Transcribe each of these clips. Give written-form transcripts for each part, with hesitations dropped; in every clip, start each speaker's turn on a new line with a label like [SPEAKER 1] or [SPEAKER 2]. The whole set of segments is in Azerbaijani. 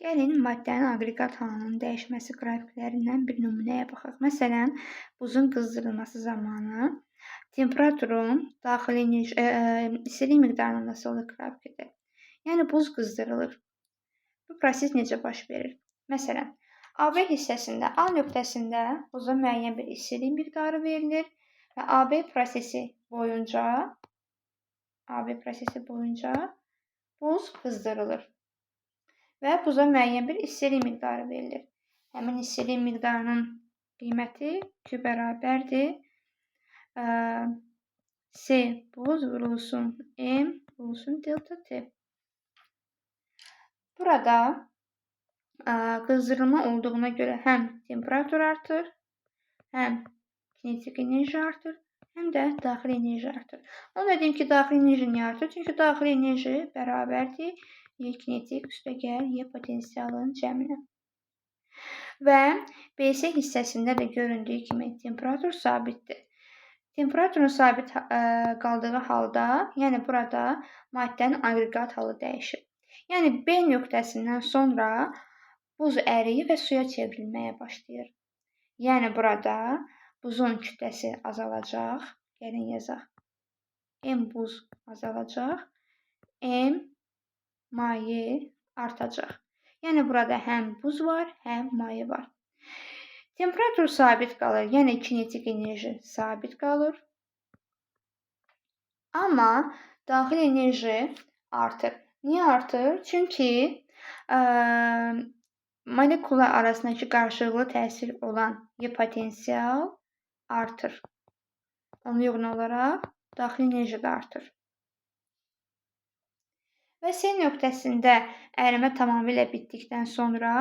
[SPEAKER 1] Gəlin maddənin aqreqat halının dəyişməsi qrafiklərindən bir nümunəyə baxaq. Məsələn, buzun qızdırılması zamanı temperaturun daxili istilik miqdarının nasıl qrafikidir. Yəni buz qızdırılır. Bu proses necə baş verir? Məsələn, AB hissəsində A nöqtəsində buza müəyyən bir istilik miqdarı verilir və AB prosesi boyunca buz qızdırılır. Və buza müəyyən bir istilik miqdarı verilir. Həmin istilik miqdarının qiyməti Q bərabərdir. C buz vurulsun M vurulsun delta T. Burada qızdırılma olduğuna görə həm temperatur artır, həm kinetik enerji artır, həm də daxili enerji artır. Onu da deyim ki, daxili enerji niyə artır? Çünki daxili enerji bərabərdir Y kinetik üstəgəl Y potensialın cəminə. Və BS hissəsində də göründüyü kimi temperatur sabitdir. Temperaturun sabit qaldığı halda, yəni burada maddənin aqreqat halı dəyişir. Yəni B nöqtəsindən sonra buz əriyir və suya çevrilməyə başlayır. Yəni burada buzun kütləsi azalacaq. Gəlin yazaq. M buz azalacaq. M maye artacaq. Yəni burada həm buz var, həm maye var. Temperatur sabit qalır, yəni kinetik enerji sabit qalır. Amma daxili enerji artır. Niyə artır? Çünki molekullar arasındakı qarşılıqlı təsir olan Y potensial artır. Ona uyğun olaraq daxili enerji də artır. Və C nöqtəsində ərimə tamamilə bitdikdən sonra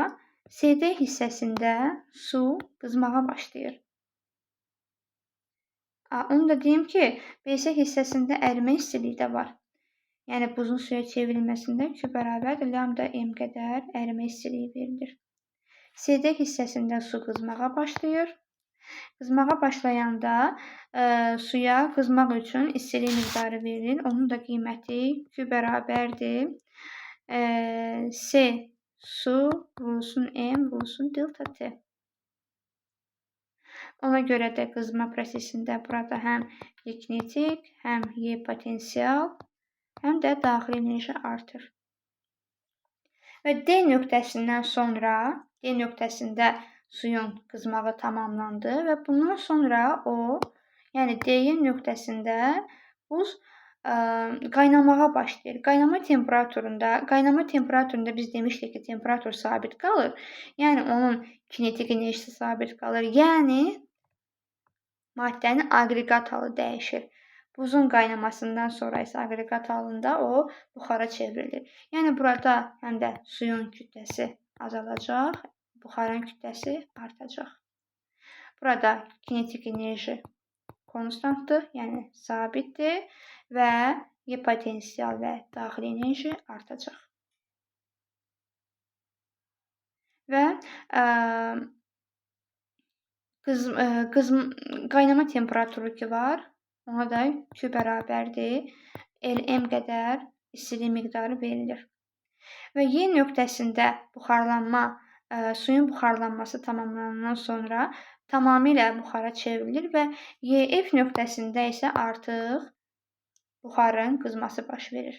[SPEAKER 1] CD hissəsində su qızmağa başlayır. Onu da deyim ki, BC hissəsində ərimə istiliyi də var. Yəni buzun suya çevrilməsində Q bərabərdir lambda M qədər ərimə istiliyi verilir. CD hissəsində su qızmağa başlayır. Qızmağa başlayanda suya qızmaq üçün istilik miqdarı verilir. Onun da qiyməti Q bərabərdir. C su vurulsun M vurulsun delta T. Ona görə də qızma prosesində burada həm Y kinetik, həm Y potensial, həm də daxili enerji artır. Və D nöqtəsindən sonra, D nöqtəsində suyun qızmağı tamamlandı və bundan sonra yəni D nöqtəsində buz qaynamağa başlayır. Qaynama temperaturunda biz demişdik ki, temperatur sabit qalır. Yəni onun kinetik enerjisi sabit qalır. Yəni maddənin aqreqat halı dəyişir. Buzun qaynamasından sonra isə aqreqat halında o buxara çevrilir. Yəni burada həm də suyun kütləsi azalacaq, buxarın kütləsi artacaq. Burada kinetik enerji konstantdır, yəni sabitdir və Y potensial və daxili enerji artacaq. Və qaynama temperaturu ki var, ona da Q bərabərdir. Lm qədər istilik miqdarı verilir. Və Y nöqtəsində suyun buxarlanması tamamlanandan sonra tamamilə buxara çevrilir və YF nöqtəsində isə artıq buxarın qızması baş verir.